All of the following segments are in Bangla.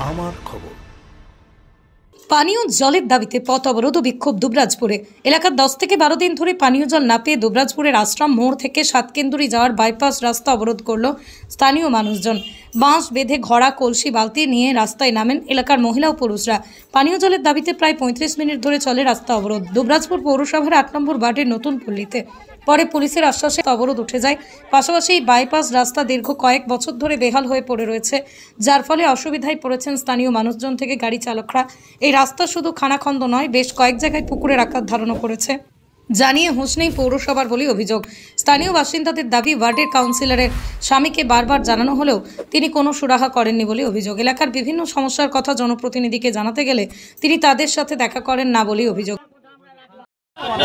আমার খবর। পানীয় জলের দাবিতে পথ অবরোধ ও বিক্ষোভ দুবরাজপুরে। এলাকার 10 থেকে 12 দিন ধরে পানীয় জল না পেয়ে দুবরাজপুরের আশ্রম মোড় থেকে সাতকেন্দুরি যাওয়ার বাইপাস রাস্তা অবরোধ করল স্থানীয় মানুষজন। বাঁশ বেঁধে ঘড়া, কলসি, বালতি নিয়ে রাস্তায় নামেন এলাকার মহিলা ও পুরুষরা। পানীয় জলের দাবিতে প্রায় 35 মিনিট ধরে চলে রাস্তা অবরোধ দুবরাজপুর পৌরসভার 8 নম্বর ওয়ার্ডের নতুন পল্লীতে। পরে পুলিশের আশ্বাসে অবরোধ উঠে যায়। পাশাপাশি বাইপাস রাস্তা দীর্ঘ কয়েক বছর ধরে বেহাল হয়ে পড়ে রয়েছে, যার ফলে অসুবিধায় পড়েছেন স্থানীয় মানুষজন থেকে গাড়ি চালকরা। এই রাস্তা শুধু খানাখন্দ নয়, বেশ কয়েক জায়গায় পুকুরের আকার ধারণ করেছে জানিয়ে হুঁশ নেই পৌরসভার বলে অভিযোগ। স্থানীয় বাসিন্দাদের দাবি, ওয়ার্ডের কাউন্সিলরের স্বামীকে বারবার জানানো হলেও তিনি কোনো সুরাহা করেননি বলে অভিযোগ। এলাকার বিভিন্ন সমস্যার কথা জনপ্রতিনিধিকে জানাতে গেলে তিনি তাদের সাথে দেখা করেন না বলে অভিযোগ।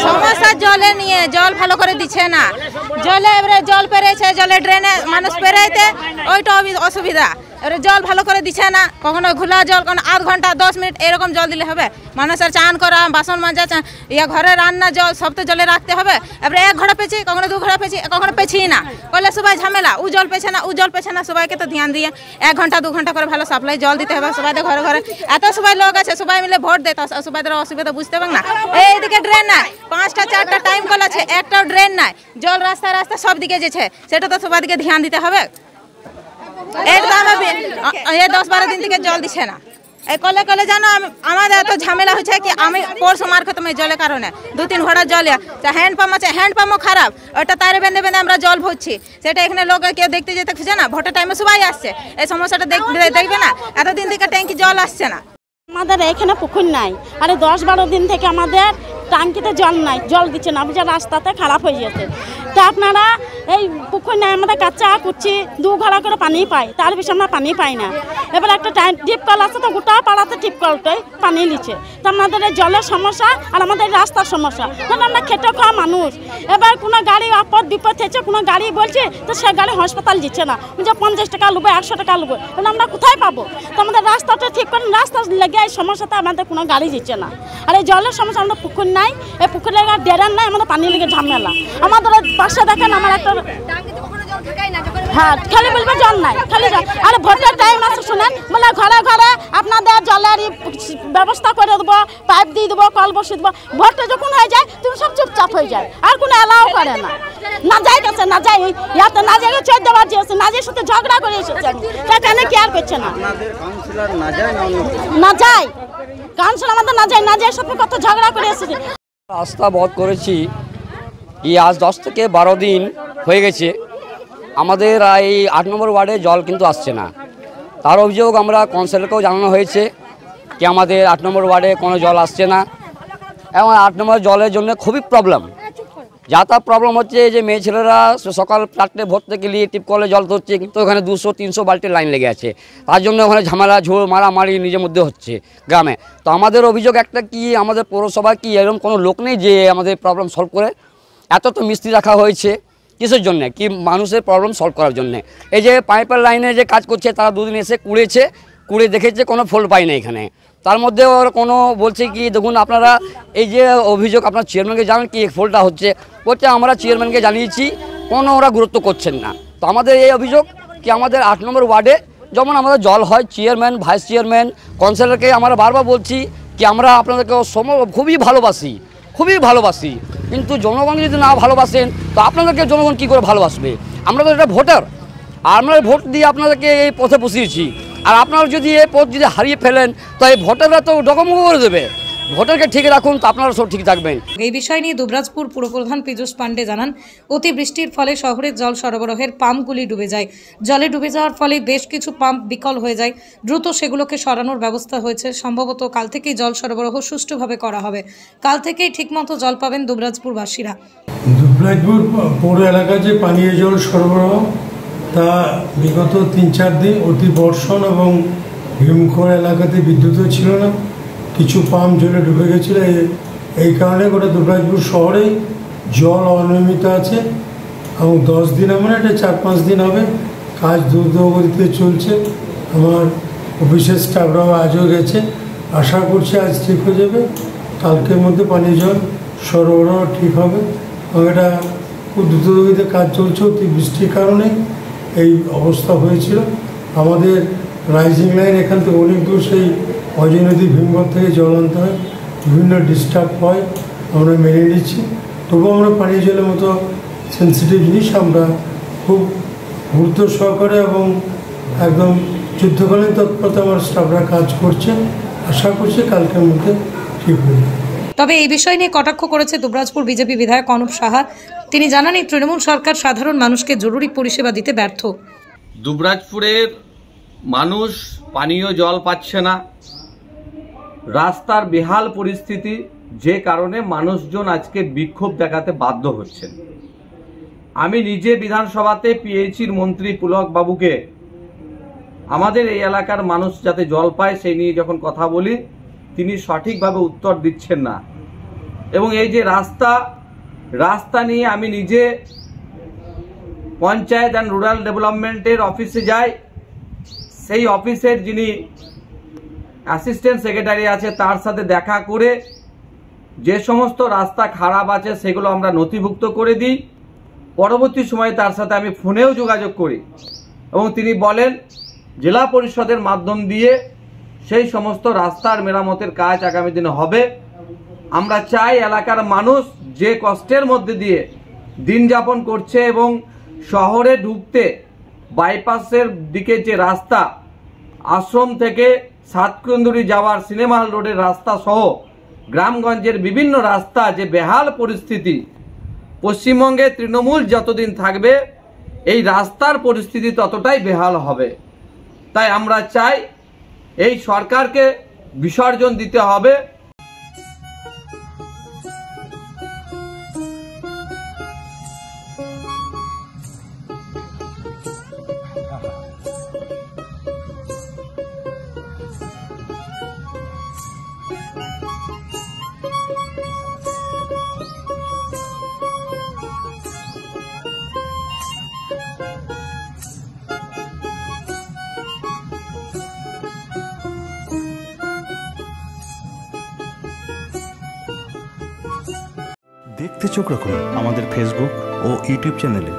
সমস্যা জলে নিয়ে, জল ভালো করে দিচ্ছে না, জলে এবারে জল পেরেছে, জলে ড্রেনে মানুষ পেরাইতে ওইটা অসুবিধা। এবারে জল ভালো করে দিচ্ছে না, কখনো ঘোলা জল, কখনো আধ ঘন্টা 10 মিনিট এরকম জল দিলে হবে? মানুষের চান করা, বাসন মাজা, ঘরে রান্না জল সব তো জলে রাখতে হবে। এবারে এক ঘড়া পেছি, কখনো 2 ঘড়া পেছি, কখনো পেছি না, করলে সবাই ঝামেলা। ও জল পেছে না, ও জল পেছে না, সবাইকে তো ধ্যান দিয়ে 1 ঘন্টা 2 ঘন্টা করে ভালো সাপ্লাই জল দিতে হবে সবাইদের ঘরে ঘরে। এত সবাই লোক আছে, সবাই মিলে ভোট দেয়, সবাইদের অসুবিধা বুঝতে পারেন না। এইদিকে ড্রেন নাই, 5টা 4টা টাইম কল আছে, একটাও ড্রেন নাই, জল রাস্তা রাস্তা সব দিকে যেছে, সেটা তো সবাই দিকে ধ্যান দিতে হবে। একদম 10-12 দিন থেকে জল দিচ্ছে না। এই কলে কলে জানো আমাদের এত ঝামেলা হচ্ছে কি, আমি পরশু মার খতম এই জলের কারণে 2-3 ঘোড়া জল, হ্যান্ড পাম্প আছে, হ্যান্ড পাম্পও খারাপ, ওটা তারে বেঁধে বেঁধে আমরা জল ভরছি। সেটা এখানে লোক কেউ দেখতে যেতে খুঁজে না, ভোটের টাইমে সবাই আসছে, এই সমস্যাটা দেখবে না। এতদিন থেকে ট্যাঙ্কি জল আসছে না। আমাদের এখানে পুকুর নাই, আরে 10-12 দিন থেকে আমাদের ট্যাঙ্কিতে জল নাই, জল দিচ্ছে না, বুঝে রাস্তাতে খারাপ হয়ে যেতে। তো আপনারা এই পুকুর নাই, আমাদের কাঁচা কুচি 2 ঘড়া করে পানি পাই, তার বেশি আমরা পানি পাই না। এবার একটা টিপ কল আছে, তো গোটা পাড়াতে টিপ কলটাই পানি নিচ্ছে। তো আমাদের এই জলের সমস্যা আর আমাদের রাস্তার সমস্যা, কারণ আমরা খেটে খাওয়া মানুষ। এবার কোনো গাড়ি আপদ বিপদ হয়েছে, কোনো গাড়ি বলছে তো সে গাড়ি হাসপাতাল দিচ্ছে না, যে 50 টাকা নেবো, 100 টাকা নেবো, তাহলে আমরা কোথায় পাবো? তো আমাদের রাস্তাটা ঠিক করেন, রাস্তা লেগে এই সমস্যাতে আমাদের কোনো গাড়ি দিচ্ছে না। আর এই জলের সমস্যা, আমাদের পুকুর নাই, এই পুকুর লেগে ড্রেন নাই, আমাদের পানি লেগে ঝামেলা। আমাদের পাশে দেখেন আমার একটা, হ্যাঁ খালি বলবে জল নাই, খালি জল। আর ভোটের টাইম আছে শুনেন, বলে ঘরে ঘরে আপনাদের জলের ব্যবস্থা করে দেবো, পাইপ দিয়ে দেবো, কল বসিয়ে দেবো। ভোটটা যখন হয়ে যায় তুমি সব চুপচাপ হয়ে যায়, আর কোনো এলাও করে না। না যাই গেছে, না যাই ইয়াতে, না যাই 14 বার এসেছে, না যাই সাথে ঝগড়া করে এসেছে, সেখানে কেয়ার করছে না। না যাই কাউন্সিলর আমাদের না যাই, না যাই সাথে কত ঝগড়া করে এসেছে। রাস্তা বন্ধ করেছি আজ 10 থেকে 12 দিন হয়ে গেছে। আমাদের এই 8 নম্বর ওয়ার্ডে জল কিন্তু আসছে না। তার অভিযোগ আমরা কাউন্সিলরকেও জানানো হয়েছে কি আমাদের 8 নম্বর ওয়ার্ডে কোনো জল আসছে না, এবং 8 নম্বর জলের জন্য খুবই প্রবলেম। যাতায়াত প্রবলেম হচ্ছে যে মেয়ে ছেলেরা সকাল 4টে ভোর থেকে নিয়ে টিপকলে জল ধরছে, কিন্তু ওখানে 200-300 বাল্টির লাইন লেগে আছে। তার জন্য ওখানে ঝামেলা, ঝোড় মারামারি নিজের মধ্যে হচ্ছে গ্রামে। তো আমাদের অভিযোগ একটা কি, আমাদের পৌরসভা কি এরকম কোনো লোক নেই যে আমাদের প্রবলেম সলভ করে? এত তো মিস্ত্রি রাখা হয়েছে কিসের জন্যে? কি মানুষের প্রবলেম সলভ করার জন্যে। এই যে পাইপের লাইনে যে কাজ করছে, তারা 2 দিন এসে কুড়ে দেখেছে, কোনো ফল্ট পাই না এখানে। তার মধ্যে ওর কোনো বলছে কি, দেখুন আপনারা এই যে অভিযোগ আপনার চেয়ারম্যানকে জানান কি ফল্টটা হচ্ছে, বলছে আমরা চেয়ারম্যানকে জানিয়েছি, কোনো ওরা গুরুত্ব করছেন না। তো আমাদের এই অভিযোগ কি, আমাদের 8 নম্বর ওয়ার্ডে যেমন আমাদের জল হয়, চেয়ারম্যান, ভাইস চেয়ারম্যান, কাউন্সিলরকে আমরা বারবার বলছি কি আমরা আপনাদেরকে খুবই ভালোবাসি, কিন্তু জনগণ যদি না ভালোবাসেন তো আপনাদেরকে জনগণ কী করে ভালোবাসবে? আমরা তো এটা ভোটার, আর আমরা ভোট দিয়ে আপনাদেরকে এই পথে বসিয়েছি, আর আপনারা যদি এই পথ যদি হারিয়ে ফেলেন তো এই ভোটাররা তো ডগমগ করে দেবে। ভোটারকে ঠিক রাখুন, তো আপনারা সব ঠিক থাকবেন। এই বিষয় নিয়ে দুবরাজপুর পুরপ্রধান পীযূষ পাণ্ডে জানান, অতিবৃষ্টির ফলে শহরের জল সরবরাহের পাম্পগুলি ডুবে যায়। জলে ডুবে যাওয়ার ফলে বেশ কিছু পাম্প বিকল হয়ে যায়, দ্রুত সেগুলোকে সরানোর ব্যবস্থা হয়েছে। সম্ভবত কাল থেকেই জল সরবরাহ সুষ্ঠুভাবে করা হবে, কাল থেকেই ঠিকমতো জল পাবেন দুবরাজপুরবাসীরা। দুবরাজপুর পৌর এলাকায় যে পানীয় জল সরবরাহ, তা বিগত 3-4 দিন অতি বর্ষণ এবং হিমখর এলাকাতে বিদ্যুৎও ছিল না, কিছু পাম্প জলে ডুবে গেছিল। এই কারণে গোটা দুবরাজপুর শহরেই জল অনিয়মিত আছে, এবং 10 দিন আমরা এটা 4-5 দিন হবে, কাজ দ্রুতগতিতে চলছে। আমার অফিসের স্টাফরাও আজও গেছে, আশা করছি আজ ঠিক হয়ে যাবে, কালকের মধ্যে পানীয় জল সরবরাহ ঠিক হবে। এবং এটা খুব দ্রুতগতিতে কাজ চলছে, অতি বৃষ্টির কারণে এই অবস্থা হয়েছিল। আমাদের রাইজিং লাইন এখান থেকে অনেক দূর, সেই অজয় নদী ভীমগড় থেকে জল আনতে হয়, বিভিন্ন ডিস্টার্ব হয়, আমরা মেনে নিচ্ছি। তবুও আমরা পানীয় জলের মতো সেন্সিটিভ জিনিস আমরা খুব গুরুত্ব সহকারে এবং একদম যুদ্ধকালীন তৎপরতা আমার স্টাফরা কাজ করছে। আশা করছি কালকের মধ্যে ঠিক হয়ে যাবে। তবে এই বিষয় নিয়ে কটাক্ষ করেছে দুবরাজপুর বিজেপি বিধায়ক অনুপ সাহা। তিনি জানান, এই তৃণমূল সরকার সাধারণ মানুষকে জরুরি পরিষেবা দিতে ব্যর্থ। দুবরাজপুরের মানুষ পানীয় জল পাচ্ছে না, রাস্তার বেহাল পরিস্থিতি, যে কারণে মানুষজন আজকে বিক্ষোভ দেখাতে বাধ্য হচ্ছেন। আমি নিজে বিধানসভাতে পিএইচির মন্ত্রী পুলক বাবুকে আমাদের এই এলাকার মানুষ যাতে জল পায় সেই নিয়ে যখন কথা বলি, তিনি সঠিকভাবে উত্তর দিচ্ছেন না। এবং এই যে রাস্তা নিয়ে আমি নিজে পঞ্চায়েত অ্যান্ড রুরাল ডেভেলপমেন্টের অফিসে যাই, সেই অফিসের যিনি অ্যাসিস্ট্যান্ট সেক্রেটারি আছে তার সাথে দেখা করে যে সমস্ত রাস্তা খারাপ আছে সেগুলো আমরা নথিভুক্ত করে দিই। পরবর্তী সময়ে তার সাথে আমি ফোনেও যোগাযোগ করি এবং তিনি বলেন জেলা পরিষদের মাধ্যম দিয়ে সেই সমস্ত রাস্তার মেরামতের কাজ আগামী দিনে হবে। আমরা চাই এলাকার মানুষ যে কষ্টের মধ্যে দিয়ে দিন যাপন করছে এবং শহরে ঢুকতে বাইপাসের দিকে যে রাস্তা, আশ্রম থেকে সাতকেন্দুরি যাওয়ার সিনেমা হল রোডের রাস্তা সহ গ্রামগঞ্জের বিভিন্ন রাস্তা যে বেহাল পরিস্থিতি, পশ্চিমবঙ্গে তৃণমূল যতদিন থাকবে এই রাস্তার পরিস্থিতি ততটাই বেহাল হবে। তাই আমরা চাই এই সরকারকে বিসর্জন দিতে হবে। দেখতে চোখ রাখুন আমাদের ফেসবুক ও ইউটিউব চ্যানেলে।